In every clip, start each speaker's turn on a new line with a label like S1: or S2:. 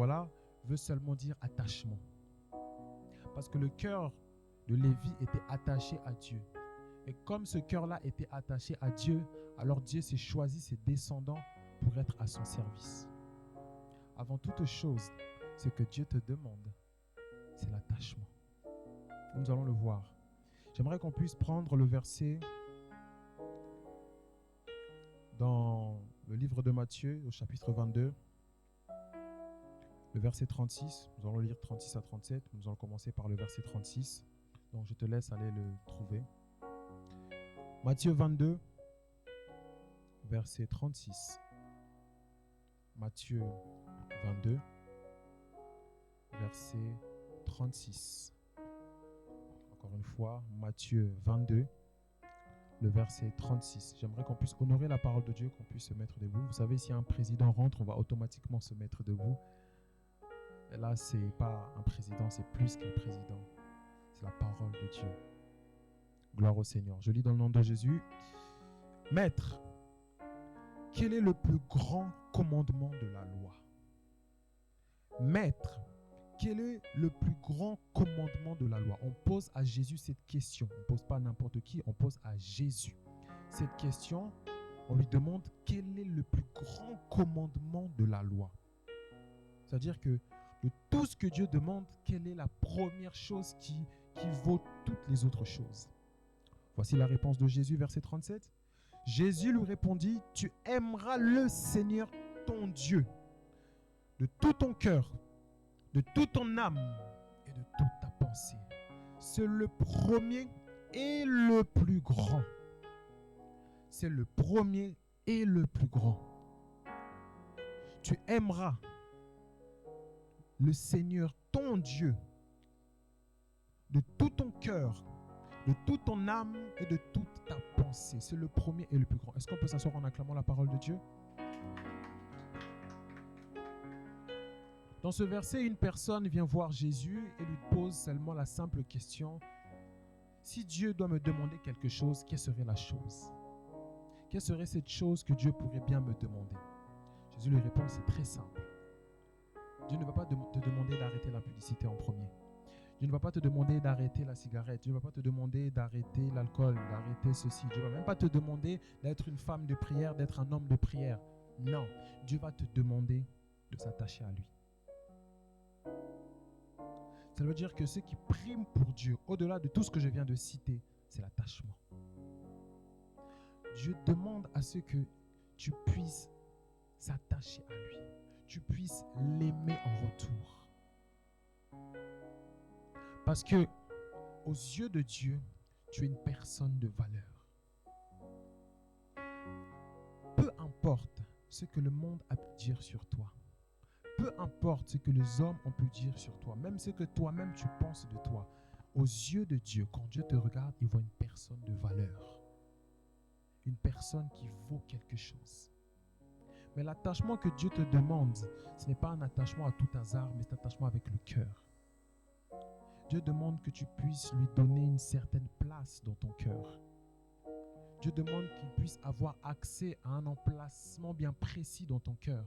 S1: voilà, veut seulement dire attachement. Parce que le cœur de Lévi était attaché à Dieu. Et comme ce cœur-là était attaché à Dieu, alors Dieu s'est choisi ses descendants pour être à son service. Avant toute chose, ce que Dieu te demande, c'est l'attachement. Nous allons le voir. J'aimerais qu'on puisse prendre le verset dans le livre de Matthieu, au chapitre 22, le verset 36. Nous allons lire 36 à 37. Nous allons commencer par le verset 36. Donc je te laisse aller le trouver. Matthieu 22, verset 36. Matthieu 22, verset 36. Encore une fois, Matthieu 22, le verset 36. J'aimerais qu'on puisse honorer la parole de Dieu, qu'on puisse se mettre debout. Vous savez, si un président rentre, on va automatiquement se mettre debout. Et là, ce n'est pas un président, c'est plus qu'un président. C'est la parole de Dieu. Gloire au Seigneur. Je lis dans le nom de Jésus. Maître, quel est le plus grand commandement de la loi? Maître, quel est le plus grand commandement de la loi? On pose à Jésus cette question. On ne pose pas à n'importe qui, on pose à Jésus. Cette question, on lui demande quel est le plus grand commandement de la loi. C'est-à-dire que de tout ce que Dieu demande, quelle est la première chose qui vaut toutes les autres choses? Voici la réponse de Jésus, verset 37. Jésus lui répondit, tu aimeras le Seigneur ton Dieu de tout ton cœur, de toute ton âme et de toute ta pensée. C'est le premier et le plus grand. C'est le premier et le plus grand. Tu aimeras le Seigneur ton Dieu de tout ton cœur, de toute ton âme et de toute ta pensée. C'est le premier et le plus grand. Est-ce qu'on peut s'asseoir en acclamant la parole de Dieu? Dans ce verset, une personne vient voir Jésus et lui pose seulement la simple question: si Dieu doit me demander quelque chose, quelle serait la chose? Quelle serait cette chose que Dieu pourrait bien me demander? Jésus lui répond, c'est très simple. Dieu ne va pas te demander d'arrêter la publicité en premier. Dieu ne va pas te demander d'arrêter la cigarette. Dieu ne va pas te demander d'arrêter l'alcool, d'arrêter ceci. Dieu ne va même pas te demander d'être une femme de prière, d'être un homme de prière. Non, Dieu va te demander de s'attacher à lui. Ça veut dire que ce qui prime pour Dieu, au-delà de tout ce que je viens de citer, c'est l'attachement. Dieu demande à ce que tu puisses s'attacher à lui. Tu puisses l'aimer en retour. Parce que, aux yeux de Dieu, tu es une personne de valeur. Peu importe ce que le monde a pu dire sur toi, peu importe ce que les hommes ont pu dire sur toi, même ce que toi-même tu penses de toi, aux yeux de Dieu, quand Dieu te regarde, il voit une personne de valeur. Une personne qui vaut quelque chose. Mais l'attachement que Dieu te demande, ce n'est pas un attachement à tout hasard, mais c'est un attachement avec le cœur. Dieu demande que tu puisses lui donner une certaine place dans ton cœur. Dieu demande qu'il puisse avoir accès à un emplacement bien précis dans ton cœur.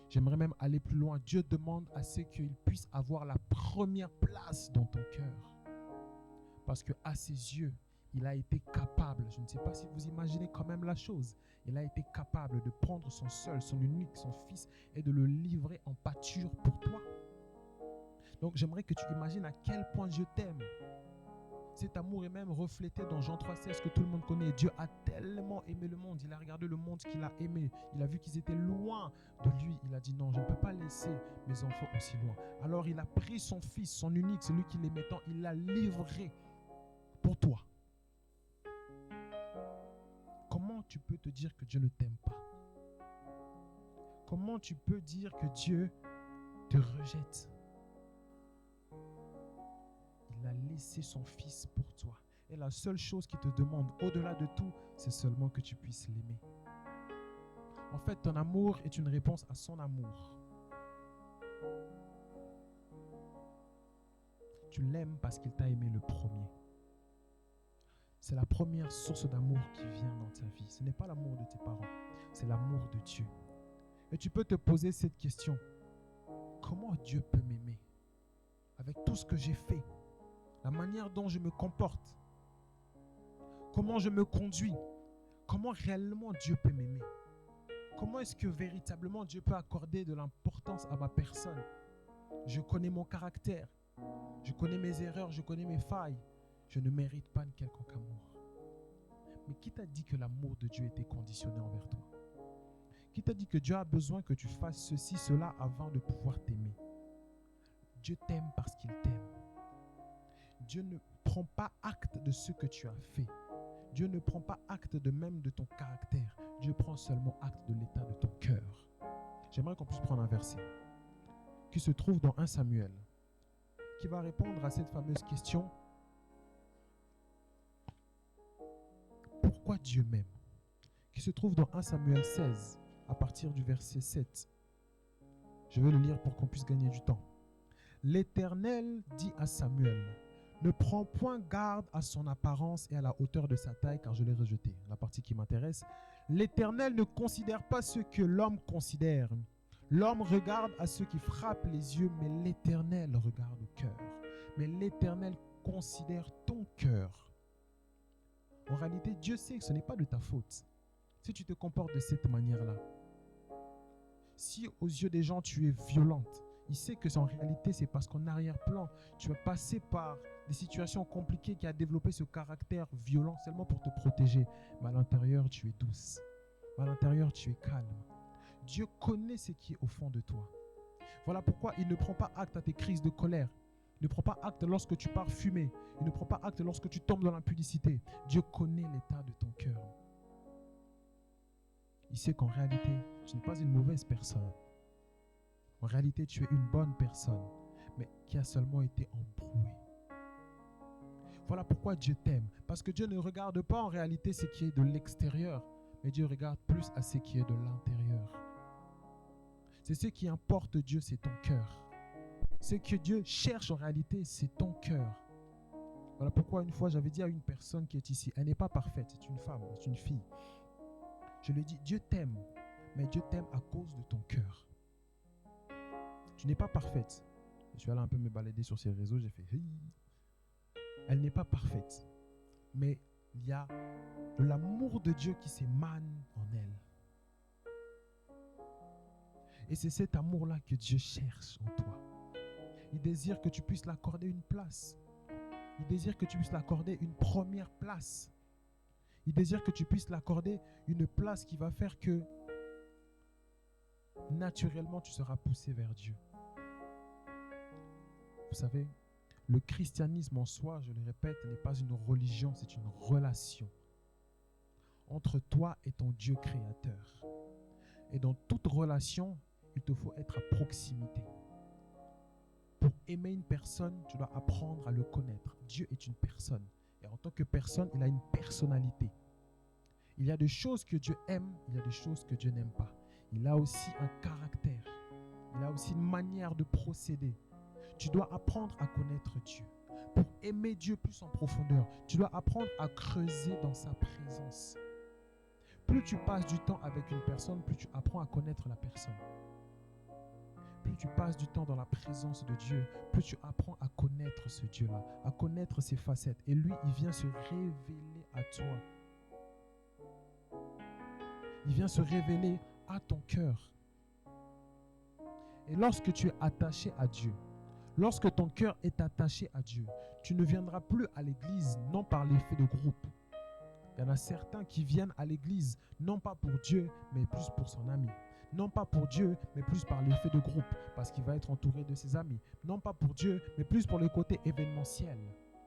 S1: J'aimerais même aller plus loin. Dieu demande à ce qu'il puisse avoir la première place dans ton cœur. Parce qu'à ses yeux, il a été capable, je ne sais pas si vous imaginez quand même la chose, il a été capable de prendre son seul, son unique, son fils et de le livrer en pâture pour toi. Donc j'aimerais que tu imagines à quel point Dieu t'aime. Cet amour est même reflété dans Jean 3,16 que tout le monde connaît. Dieu a tellement aimé le monde, il a regardé le monde qu'il a aimé, il a vu qu'ils étaient loin de lui, il a dit non, je ne peux pas laisser mes enfants aussi loin. Alors il a pris son fils, son unique, celui qui l'aimait tant, il l'a livré pour toi. Comment tu peux te dire que Dieu ne t'aime pas? Comment tu peux dire que Dieu te rejette? Il a laissé son fils pour toi. Et la seule chose qu'il te demande, au-delà de tout, c'est seulement que tu puisses l'aimer. En fait, ton amour est une réponse à son amour. Tu l'aimes parce qu'il t'a aimé le premier. C'est la première source d'amour qui vient dans ta vie. Ce n'est pas l'amour de tes parents, c'est l'amour de Dieu. Et tu peux te poser cette question. comment Dieu peut m'aimer avec tout ce que j'ai fait, la manière dont je me comporte, comment je me conduis, comment réellement Dieu peut m'aimer. Comment est-ce que véritablement Dieu peut accorder de l'importance à ma personne? Je connais mon caractère, je connais mes erreurs, je connais mes failles. Je ne mérite pas un quelconque amour. Mais qui t'a dit que l'amour de Dieu était conditionné envers toi? Qui t'a dit que Dieu a besoin que tu fasses ceci, cela avant de pouvoir t'aimer? Dieu t'aime parce qu'il t'aime. Dieu ne prend pas acte de ce que tu as fait. Dieu ne prend pas acte de même de ton caractère. Dieu prend seulement acte de l'état de ton cœur. J'aimerais qu'on puisse prendre un verset qui se trouve dans 1 Samuel, qui va répondre à cette fameuse question: pourquoi Dieu m'aime? Qui se trouve dans 1 Samuel 16, à partir du verset 7. Je vais le lire pour qu'on puisse gagner du temps. L'Éternel dit à Samuel: ne prends point garde à son apparence et à la hauteur de sa taille, car je l'ai rejeté. La partie qui m'intéresse. L'Éternel ne considère pas ce que l'homme considère. L'homme regarde à ceux qui frappent les yeux, mais l'Éternel regarde au cœur. Mais l'Éternel considère ton cœur. En réalité, Dieu sait que ce n'est pas de ta faute si tu te comportes de cette manière-là. Si aux yeux des gens tu es violente, il sait que en réalité c'est parce qu'en arrière-plan tu as passé par des situations compliquées qui a développé ce caractère violent seulement pour te protéger. Mais à l'intérieur tu es douce, à l'intérieur tu es calme. Dieu connaît ce qui est au fond de toi. Voilà pourquoi il ne prend pas acte à tes crises de colère. Il ne prend pas acte lorsque tu pars fumer. Il ne prend pas acte lorsque tu tombes dans l'impudicité. Dieu connaît l'état de ton cœur. Il sait qu'en réalité, tu n'es pas une mauvaise personne. En réalité, tu es une bonne personne, mais qui a seulement été embrouillée. Voilà pourquoi Dieu t'aime. Parce que Dieu ne regarde pas en réalité ce qui est de l'extérieur, mais Dieu regarde plus à ce qui est de l'intérieur. C'est ce qui importe Dieu, c'est ton cœur. Ce que Dieu cherche en réalité, c'est ton cœur. Voilà pourquoi une fois j'avais dit à une personne qui est ici, elle n'est pas parfaite, c'est une femme, c'est une fille. Je lui ai dit, Dieu t'aime, mais Dieu t'aime à cause de ton cœur. Tu n'es pas parfaite. Je suis allé un peu me balader sur ses réseaux, j'ai fait, hey. Elle n'est pas parfaite, mais il y a de l'amour de Dieu qui s'émane en elle. Et c'est cet amour-là que Dieu cherche en toi. Il désire que tu puisses l'accorder une place. Il désire que tu puisses l'accorder une première place. Il désire que tu puisses l'accorder une place qui va faire que naturellement tu seras poussé vers Dieu. Vous savez, le christianisme en soi, je le répète, n'est pas une religion, c'est une relation entre toi et ton Dieu créateur. Et dans toute relation, il te faut être à proximité. Pour aimer une personne, tu dois apprendre à le connaître. Dieu est une personne. Et en tant que personne, il a une personnalité. Il y a des choses que Dieu aime, il y a des choses que Dieu n'aime pas. Il a aussi un caractère. Il a aussi une manière de procéder. Tu dois apprendre à connaître Dieu. Pour aimer Dieu plus en profondeur, tu dois apprendre à creuser dans sa présence. Plus tu passes du temps avec une personne, plus tu apprends à connaître la personne. Plus tu passes du temps dans la présence de Dieu, plus tu apprends à connaître ce Dieu-là, à connaître ses facettes. Et lui, il vient se révéler à toi. Il vient se révéler à ton cœur. Et lorsque tu es attaché à Dieu, lorsque ton cœur est attaché à Dieu, tu ne viendras plus à l'église non par l'effet de groupe. Il y en a certains qui viennent à l'église non pas pour Dieu, mais plus pour son ami. Non pas pour Dieu, mais plus par l'effet de groupe, parce qu'il va être entouré de ses amis. Non pas pour Dieu, mais plus pour le côté événementiel,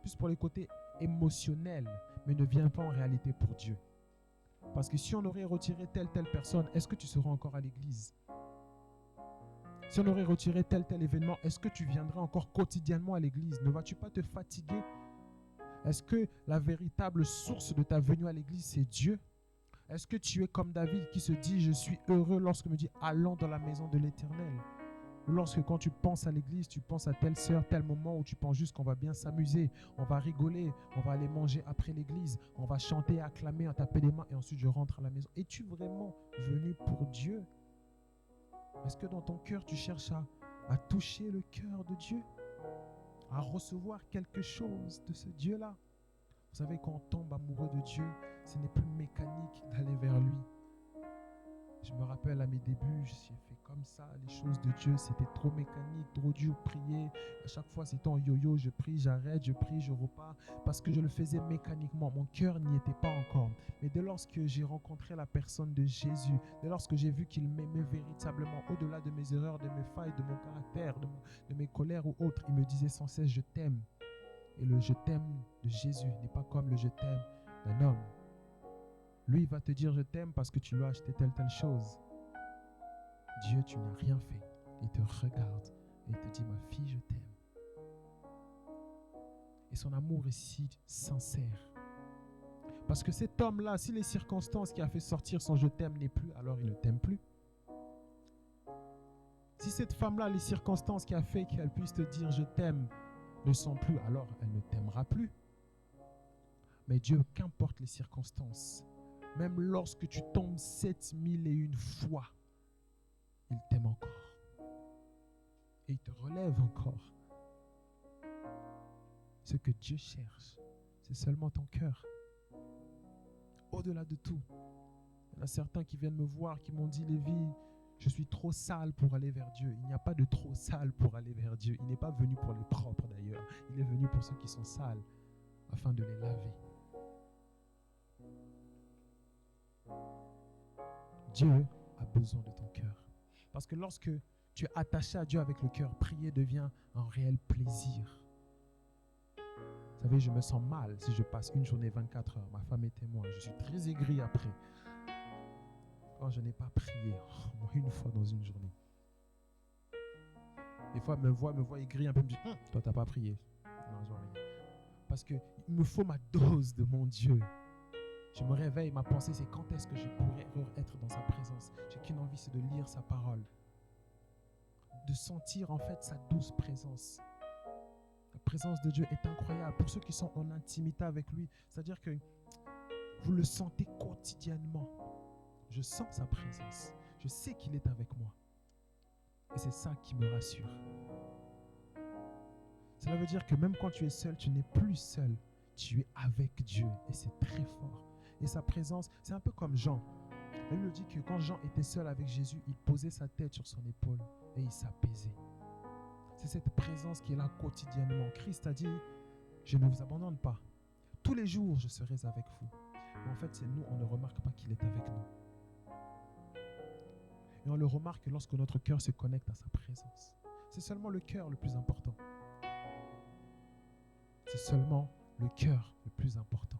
S1: plus pour le côté émotionnel, mais ne vient pas en réalité pour Dieu. Parce que si on aurait retiré telle personne, est-ce que tu seras encore à l'église? Si on aurait retiré tel événement, est-ce que tu viendrais encore quotidiennement à l'église? Ne vas-tu pas te fatiguer? Est-ce que la véritable source de ta venue à l'église, c'est Dieu? Est-ce que tu es comme David qui se dit, je suis heureux lorsque me dit, allons dans la maison de l'Éternel? Ou lorsque quand tu penses à l'église, tu penses à telle sœur, tel moment où tu penses juste qu'on va bien s'amuser, on va rigoler, on va aller manger après l'église, on va chanter, acclamer, taper des mains et ensuite je rentre à la maison. Es-tu vraiment venu pour Dieu? Est-ce que dans ton cœur, tu cherches à à toucher le cœur de Dieu, à recevoir quelque chose de ce Dieu-là. Vous savez, quand on tombe amoureux de Dieu, ce n'est plus mécanique d'aller vers lui. Je me rappelle à mes débuts, j'ai fait comme ça, les choses de Dieu, c'était trop mécanique, trop dur, prier. À chaque fois, c'était en yo-yo, je prie, j'arrête, je prie, je repars, parce que je le faisais mécaniquement. Mon cœur n'y était pas encore. Mais dès lors que j'ai rencontré la personne de Jésus, dès lors que j'ai vu qu'il m'aimait véritablement, au-delà de mes erreurs, de mes failles, de mon caractère, de mes colères ou autres, il me disait sans cesse, je t'aime. Et le je t'aime de Jésus n'est pas comme le je t'aime d'un homme. Lui, il va te dire je t'aime parce que tu lui as acheté telle chose. Dieu, tu n'as rien fait. Il te regarde et il te dit, ma fille, je t'aime. Et son amour est si sincère. Parce que cet homme-là, si les circonstances qui a fait sortir son je t'aime n'est plus, alors il ne t'aime plus. Si cette femme-là, les circonstances qui a fait qu'elle puisse te dire je t'aime ne sont plus, alors elle ne t'aimera plus. Mais Dieu, qu'importe les circonstances, même lorsque tu tombes 7001 fois, il t'aime encore. Et il te relève encore. Ce que Dieu cherche, c'est seulement ton cœur. Au-delà de tout, il y en a certains qui viennent me voir, qui m'ont dit, Lévi, je suis trop sale pour aller vers Dieu. Il n'y a pas de trop sale pour aller vers Dieu. Il n'est pas venu pour les propres d'ailleurs. Il est venu pour ceux qui sont sales, afin de les laver. Dieu a besoin de ton cœur. Parce que lorsque tu es attaché à Dieu avec le cœur, prier devient un réel plaisir. Vous savez, je me sens mal si je passe une journée 24 heures. Ma femme est témoin. Je suis très aigri après. Quand je n'ai pas prié, moi une fois dans une journée. Des fois, elle me voit aigri un peu, me dit, toi, tu n'as pas prié. Non, je vois rien. Parce qu'il me faut ma dose de mon Dieu. Je me réveille, ma pensée, c'est quand est-ce que je pourrais être dans sa présence. J'ai qu'une envie, c'est de lire sa parole. De sentir en fait sa douce présence. La présence de Dieu est incroyable. Pour ceux qui sont en intimité avec lui, c'est-à-dire que vous le sentez quotidiennement. Je sens sa présence. Je sais qu'il est avec moi. Et c'est ça qui me rassure. Cela veut dire que même quand tu es seul, tu n'es plus seul. Tu es avec Dieu. Et c'est très fort. Et sa présence, c'est un peu comme Jean. La Bible dit que quand Jean était seul avec Jésus, il posait sa tête sur son épaule et il s'apaisait. C'est cette présence qui est là quotidiennement. Christ a dit, je ne vous abandonne pas. Tous les jours, je serai avec vous. Mais en fait, c'est nous, on ne remarque pas qu'il est avec nous. Et on le remarque lorsque notre cœur se connecte à sa présence. C'est seulement le cœur le plus important. C'est seulement le cœur le plus important.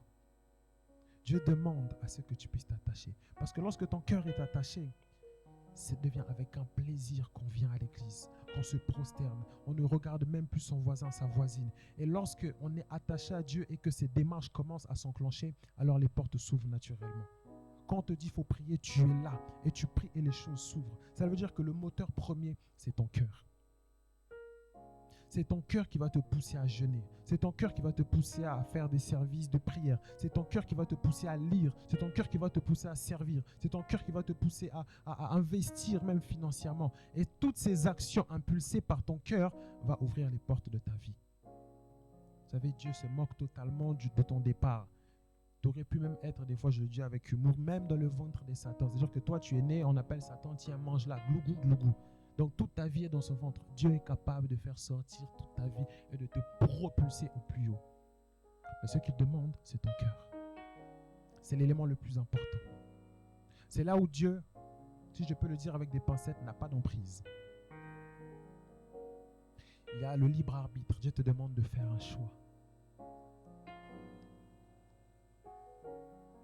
S1: Dieu demande à ce que tu puisses t'attacher. Parce que lorsque ton cœur est attaché, ça devient avec un plaisir qu'on vient à l'église, qu'on se prosterne. On ne regarde même plus son voisin, sa voisine. Et lorsque on est attaché à Dieu et que ces démarches commencent à s'enclencher, alors les portes s'ouvrent naturellement. Quand on te dit qu'il faut prier, tu es là et tu pries et les choses s'ouvrent. Ça veut dire que le moteur premier, c'est ton cœur. C'est ton cœur qui va te pousser à jeûner. C'est ton cœur qui va te pousser à faire des services de prière. C'est ton cœur qui va te pousser à lire. C'est ton cœur qui va te pousser à servir. C'est ton cœur qui va te pousser à investir même financièrement. Et toutes ces actions impulsées par ton cœur vont ouvrir les portes de ta vie. Vous savez, Dieu se moque totalement de ton départ. Tu aurais pu même être, des fois je le dis avec humour, même dans le ventre des Satans. C'est-à-dire que toi tu es né, on appelle Satan, tiens, mange-la, glougou, glougou. Donc toute ta vie est dans son ventre. Dieu est capable de faire sortir toute ta vie et de te propulser au plus haut. Mais ce qu'il demande, c'est ton cœur. C'est l'élément le plus important. C'est là où Dieu, si je peux le dire avec des pincettes, n'a pas d'emprise. Il y a le libre arbitre. Dieu te demande de faire un choix.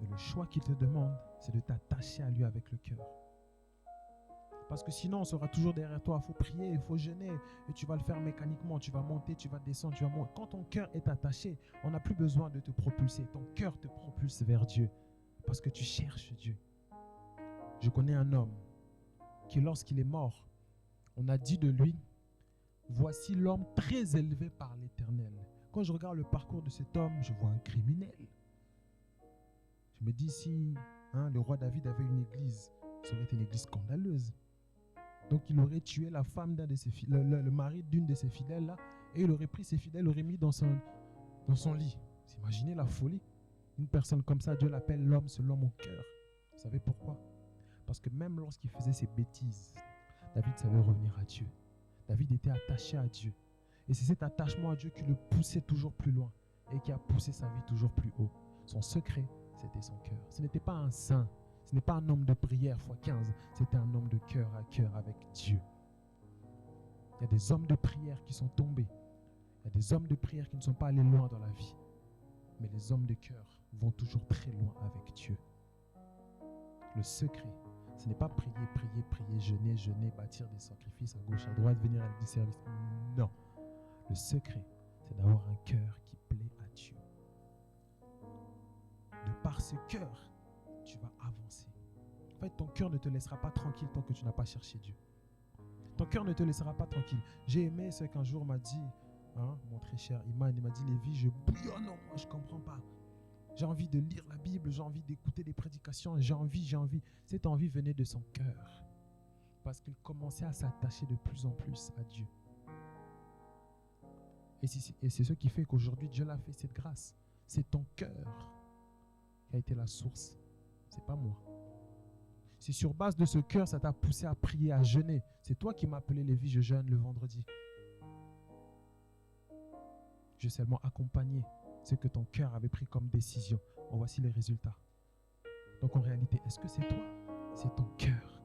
S1: Et le choix qu'il te demande, c'est de t'attacher à lui avec le cœur. Parce que sinon, on sera toujours derrière toi. Il faut prier, il faut jeûner. Et tu vas le faire mécaniquement. Tu vas monter, tu vas descendre, tu vas monter. Quand ton cœur est attaché, on n'a plus besoin de te propulser. Ton cœur te propulse vers Dieu. Parce que tu cherches Dieu. Je connais un homme qui, lorsqu'il est mort, on a dit de lui, voici l'homme très élevé par l'Éternel. Quand je regarde le parcours de cet homme, je vois un criminel. Je me dis, si le roi David avait une église, ça aurait été une église scandaleuse. Donc il aurait tué la femme d'un de ses le mari d'une de ses fidèles là, et il aurait pris ses fidèles, l'aurait mis dans son lit. Vous imaginez la folie? Une personne comme ça, Dieu l'appelle l'homme selon mon cœur. Vous savez pourquoi? Parce que même lorsqu'il faisait ses bêtises, David savait revenir à Dieu. David était attaché à Dieu. Et c'est cet attachement à Dieu qui le poussait toujours plus loin et qui a poussé sa vie toujours plus haut. Son secret, c'était son cœur. Ce n'était pas un saint, ce n'est pas un homme de prière x15, c'était un homme de cœur à cœur avec Dieu. Il y a des hommes de prière qui sont tombés. Il y a des hommes de prière qui ne sont pas allés loin dans la vie. Mais les hommes de cœur vont toujours très loin avec Dieu. Le secret, ce n'est pas prier, prier, prier, jeûner, jeûner, bâtir des sacrifices à gauche, à droite, venir avec du service. Non. Le secret, c'est d'avoir un cœur qui plaît à Dieu. De par ce cœur, tu vas avancer. En fait, ton cœur ne te laissera pas tranquille tant que tu n'as pas cherché Dieu. Ton cœur ne te laissera pas tranquille. J'ai aimé ce qu'un jour m'a dit, mon très cher Iman, il m'a dit, Lévi, je bouillonne en moi, je ne comprends pas. J'ai envie de lire la Bible, j'ai envie d'écouter des prédications, j'ai envie. Cette envie venait de son cœur. Parce qu'il commençait à s'attacher de plus en plus à Dieu. Et c'est ce qui fait qu'aujourd'hui, Dieu l'a fait cette grâce. C'est ton cœur qui a été la source. C'est pas moi. C'est sur base de ce cœur, ça t'a poussé à prier, à jeûner. C'est toi qui m'as appelé Lévi, je jeûne le vendredi. Je vais seulement accompagner ce que ton cœur avait pris comme décision. Bon, voici les résultats. Donc en réalité, est-ce que c'est toi? C'est ton cœur.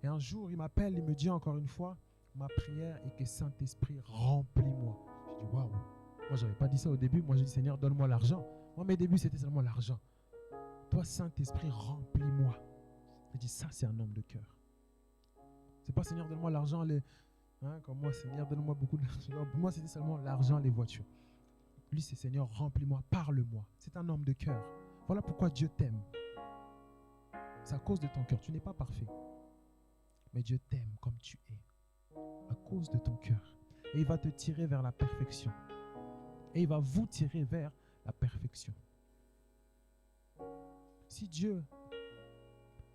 S1: Et un jour, il m'appelle, il me dit encore une fois, ma prière est que Saint-Esprit remplis-moi. Je dis waouh. Moi, je n'avais pas dit ça au début. Moi, j'ai dit Seigneur, donne-moi l'argent. Moi, mes débuts, c'était seulement l'argent. Toi, Saint-Esprit, remplis-moi. Je dis ça, c'est un homme de cœur. C'est pas Seigneur, donne-moi l'argent, comme moi, Seigneur, donne-moi beaucoup d'argent. Pour moi, c'était seulement l'argent, les voitures. Lui, c'est Seigneur, remplis-moi, parle-moi. C'est un homme de cœur. Voilà pourquoi Dieu t'aime. C'est à cause de ton cœur. Tu n'es pas parfait. Mais Dieu t'aime comme tu es. À cause de ton cœur. Et il va te tirer vers la perfection. Et il va vous tirer vers la perfection. Si Dieu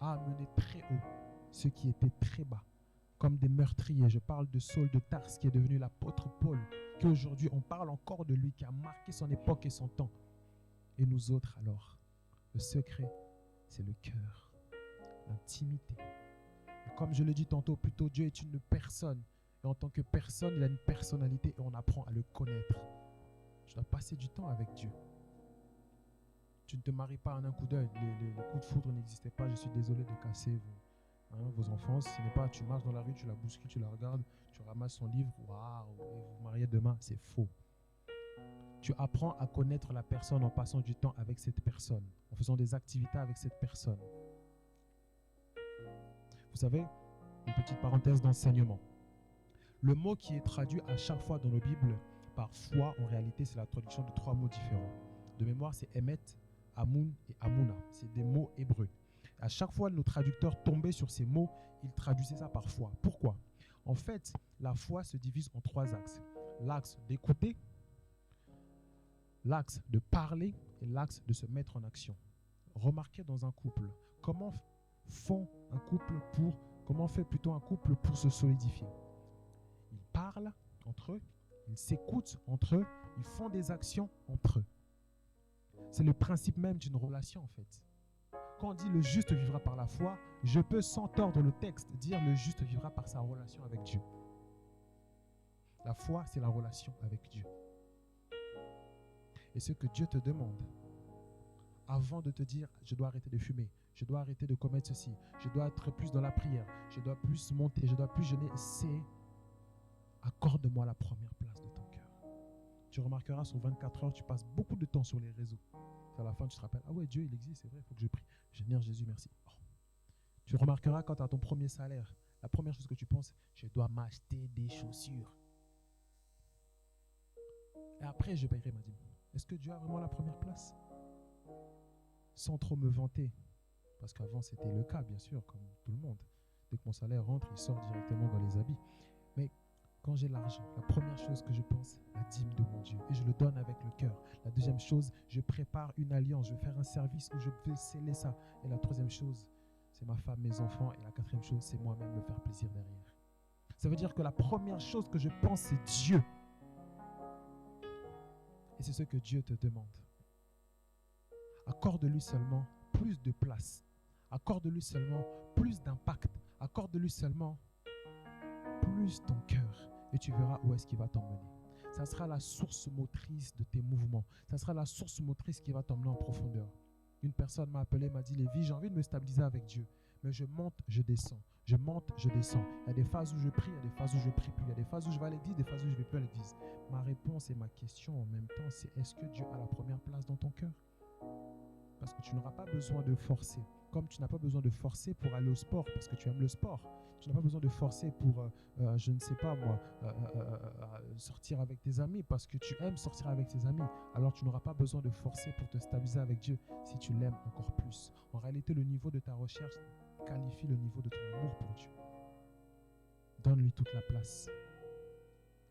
S1: a amené très haut ceux qui étaient très bas, comme des meurtriers, je parle de Saul de Tarse qui est devenu l'apôtre Paul, qu'aujourd'hui on parle encore de lui, qui a marqué son époque et son temps. Et nous autres alors, le secret, c'est le cœur, l'intimité. Et comme je l'ai dit tantôt, plutôt Dieu est une personne. Et en tant que personne, il a une personnalité et on apprend à le connaître. Tu dois passer du temps avec Dieu. Tu ne te maries pas en un coup d'œil. Le coup de foudre n'existait pas. Je suis désolé de casser vos enfants. Ce n'est pas tu marches dans la rue, tu la bouscules, tu la regardes, tu ramasses son livre, waouh, et vous vous mariez demain. C'est faux. Tu apprends à connaître la personne en passant du temps avec cette personne, en faisant des activités avec cette personne. Vous savez, une petite parenthèse d'enseignement. Le mot qui est traduit à chaque fois dans la Bible par foi, en réalité, c'est la traduction de 3 mots différents. De mémoire, c'est Emet, Amoun et Amouna. C'est des mots hébreux. À chaque fois, nos traducteurs tombaient sur ces mots, ils traduisaient ça par foi. Pourquoi? En fait, la foi se divise en 3 axes. L'axe d'écouter, l'axe de parler et l'axe de se mettre en action. Remarquez dans un couple, comment fait plutôt un couple pour se solidifier? Ils parlent entre eux, ils s'écoutent entre eux, ils font des actions entre eux. C'est le principe même d'une relation en fait. Quand on dit le juste vivra par la foi, je peux sans tordre le texte dire le juste vivra par sa relation avec Dieu. La foi, c'est la relation avec Dieu. Et ce que Dieu te demande, avant de te dire je dois arrêter de fumer, je dois arrêter de commettre ceci, je dois être plus dans la prière, je dois plus monter, je dois plus jeûner, c'est accorde-moi la première place de ton cœur. Tu remarqueras sur 24 heures, tu passes beaucoup de temps sur les réseaux. À la fin, tu te rappelles, ah ouais, Dieu, il existe, c'est vrai, il faut que je prie. Seigneur Jésus, merci. Oh. Tu remarqueras quand tu as ton premier salaire, la première chose que tu penses, je dois m'acheter des chaussures. Et après, je paierai ma dîme. Est-ce que Dieu a vraiment la première place? Sans trop me vanter. Parce qu'avant, c'était le cas, bien sûr, comme tout le monde. Dès que mon salaire rentre, il sort directement dans les habits. Mais quand j'ai l'argent, la première chose que je pense, la dîme de mon Dieu. Et je le donne avec le cœur. La deuxième chose, je prépare une alliance. Je vais faire un service où je vais sceller ça. Et la troisième chose, c'est ma femme, mes enfants. Et la quatrième chose, c'est moi-même me faire plaisir derrière. Ça veut dire que la première chose que je pense, c'est Dieu. Et c'est ce que Dieu te demande. Accorde-lui seulement plus de place. Accorde-lui seulement plus d'impact. Accorde-lui seulement plus ton cœur. Et tu verras où est-ce qu'il va t'emmener. Ça sera la source motrice de tes mouvements. Ça sera la source motrice qui va t'emmener en profondeur. Une personne m'a appelé, m'a dit, Lévi, j'ai envie de me stabiliser avec Dieu. Mais je monte, je descends. Je monte, je descends. Il y a des phases où je prie, il y a des phases où je prie plus. Il y a des phases où je vais à l'église, des phases où je ne vais plus à l'église. Ma réponse et ma question en même temps, c'est est-ce que Dieu a la première place dans ton cœur? Parce que tu n'auras pas besoin de forcer. Comme tu n'as pas besoin de forcer pour aller au sport, parce que tu aimes le sport. Tu n'as pas besoin de forcer pour, je ne sais pas moi, sortir avec tes amis, parce que tu aimes sortir avec tes amis. Alors tu n'auras pas besoin de forcer pour te stabiliser avec Dieu si tu l'aimes encore plus. En réalité, le niveau de ta recherche qualifie le niveau de ton amour pour Dieu. Donne-lui toute la place.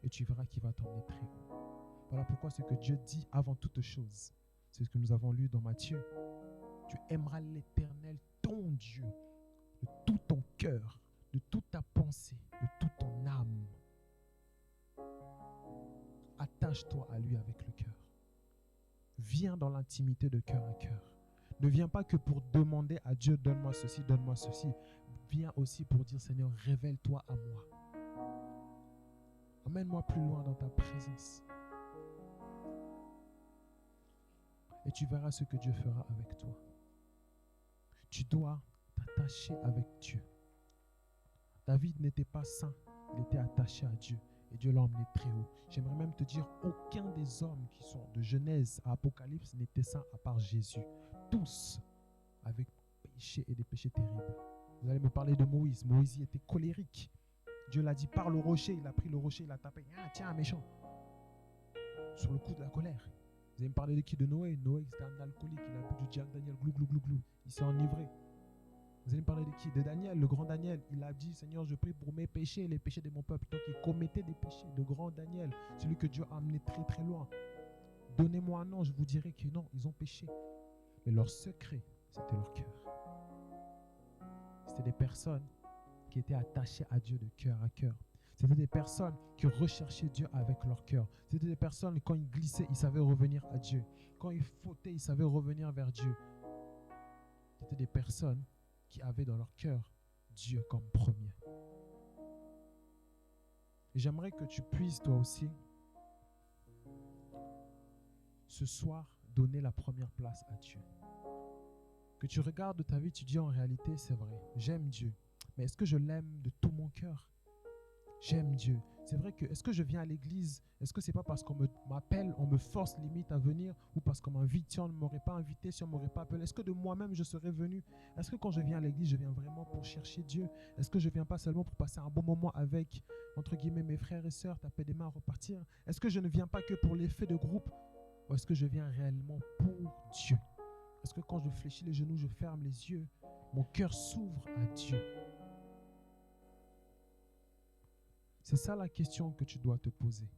S1: Et tu verras qu'il va t'emmener très haut. Voilà pourquoi ce que Dieu dit avant toute chose, c'est ce que nous avons lu dans Matthieu. Tu aimeras l'Éternel, ton Dieu, de tout ton cœur, de toute ta pensée, de toute ton âme. Attache-toi à lui avec le cœur. Viens dans l'intimité de cœur à cœur. Ne viens pas que pour demander à Dieu, donne-moi ceci, donne-moi ceci. Viens aussi pour dire, Seigneur, révèle-toi à moi. Emmène-moi plus loin dans ta présence. Et tu verras ce que Dieu fera avec toi. Tu dois t'attacher avec Dieu. David n'était pas saint, il était attaché à Dieu. Et Dieu l'a emmené très haut. J'aimerais même te dire, aucun des hommes qui sont de Genèse à Apocalypse n'était saint à part Jésus. Tous avec péché et des péchés terribles. Vous allez me parler de Moïse. Moïse était colérique. Dieu l'a dit, parle au rocher. Il a pris le rocher, il a tapé. Ah, tiens, un méchant. Sur le coup de la colère. Vous allez me parler de qui? De Noé. Noé, c'était un alcoolique. Il a bu du Jack Daniel, glou, glou, glou, glou. Il s'est enivré. Vous allez me parler de qui? De Daniel, le grand Daniel. Il a dit, Seigneur, je prie pour mes péchés et les péchés de mon peuple. Donc il commettait des péchés. Le grand Daniel, celui que Dieu a amené très très loin. Donnez-moi un nom, je vous dirai que non, ils ont péché. Mais leur secret, c'était leur cœur. C'était des personnes qui étaient attachées à Dieu de cœur à cœur. C'était des personnes qui recherchaient Dieu avec leur cœur. C'était des personnes, quand ils glissaient, ils savaient revenir à Dieu. Quand ils fautaient, ils savaient revenir vers Dieu. C'était des personnes qui avaient dans leur cœur Dieu comme premier. Et j'aimerais que tu puisses toi aussi, ce soir, donner la première place à Dieu. Que tu regardes ta vie, tu dis en réalité, c'est vrai, j'aime Dieu. Mais est-ce que je l'aime de tout mon cœur? J'aime Dieu. C'est vrai que, est-ce que je viens à l'église? Est-ce que c'est pas parce qu'on m'appelle, on me force limite à venir, ou parce qu'on m'invite, si on ne m'aurait pas invité, si on ne m'aurait pas appelé? Est-ce que de moi-même je serais venu? Est-ce que quand je viens à l'église, je viens vraiment pour chercher Dieu? Est-ce que je viens pas seulement pour passer un bon moment avec, entre guillemets, mes frères et sœurs, taper des mains, repartir? Est-ce que je ne viens pas que pour l'effet de groupe? Ou est-ce que je viens réellement pour Dieu? Est-ce que quand je fléchis les genoux, je ferme les yeux, mon cœur s'ouvre à Dieu? C'est ça la question que tu dois te poser.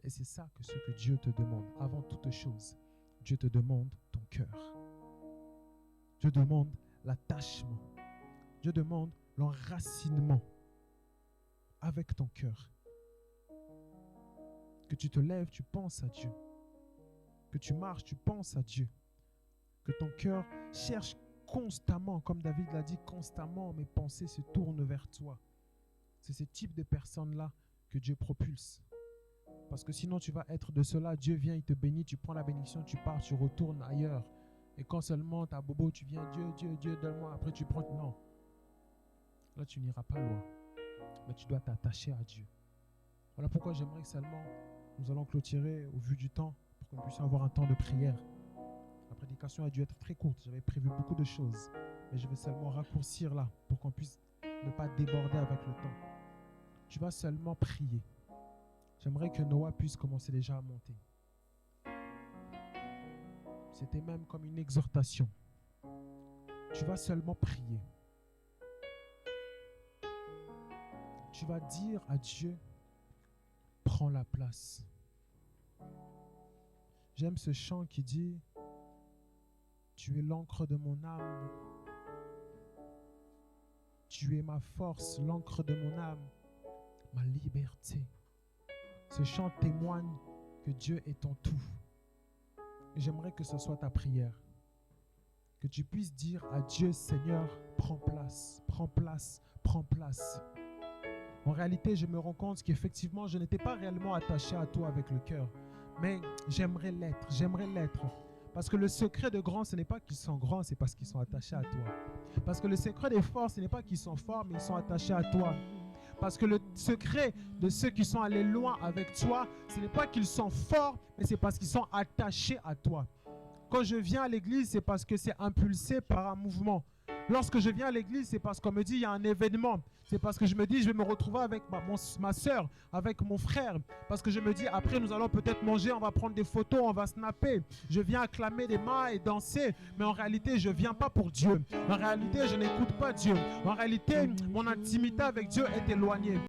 S1: Et c'est ça que ce que Dieu te demande. Avant toute chose, Dieu te demande ton cœur. Dieu demande l'attachement. Dieu demande l'enracinement avec ton cœur. Que tu te lèves, tu penses à Dieu. Que tu marches, tu penses à Dieu. Que ton cœur cherche constamment, comme David l'a dit, constamment mes pensées se tournent vers toi. C'est ce type de personnes-là que Dieu propulse. Parce que sinon, tu vas être de cela. Dieu vient, il te bénit, tu prends la bénédiction, tu pars, tu retournes ailleurs. Et quand seulement tu as bobo, tu viens, Dieu, donne-moi. Après, tu prends. Non. Là, tu n'iras pas loin. Mais tu dois t'attacher à Dieu. Voilà pourquoi j'aimerais que seulement nous allons clôturer au vu du temps pour qu'on puisse avoir un temps de prière. La prédication a dû être très courte. J'avais prévu beaucoup de choses. Mais je vais seulement raccourcir là pour qu'on puisse ne pas déborder avec le temps. Tu vas seulement prier. J'aimerais que Noah puisse commencer déjà à monter. C'était même comme une exhortation. Tu vas seulement prier. Tu vas dire à Dieu, prends la place. J'aime ce chant qui dit, tu es l'encre de mon âme. Tu es ma force, l'encre de mon âme, ma liberté. Ce chant témoigne que Dieu est ton tout. Et j'aimerais que ce soit ta prière. Que tu puisses dire à Dieu, Seigneur, prends place, prends place, prends place. En réalité, je me rends compte qu'effectivement, je n'étais pas réellement attaché à toi avec le cœur. Mais j'aimerais l'être. Parce que le secret de grands, ce n'est pas qu'ils sont grands, c'est parce qu'ils sont attachés à toi. Parce que le secret des forts, ce n'est pas qu'ils sont forts, mais ils sont attachés à toi. Parce que le secret de ceux qui sont allés loin avec toi, ce n'est pas qu'ils sont forts, mais c'est parce qu'ils sont attachés à toi. Quand je viens à l'église, c'est parce que c'est impulsé par un mouvement. Lorsque je viens à l'église, c'est parce qu'on me dit il y a un événement. C'est parce que je me dis je vais me retrouver avec ma soeur, avec mon frère. Parce que je me dis après nous allons peut-être manger, on va prendre des photos, on va snapper. Je viens acclamer des mains et danser. Mais en réalité, je ne viens pas pour Dieu. En réalité, je n'écoute pas Dieu. En réalité, mon intimité avec Dieu est éloignée.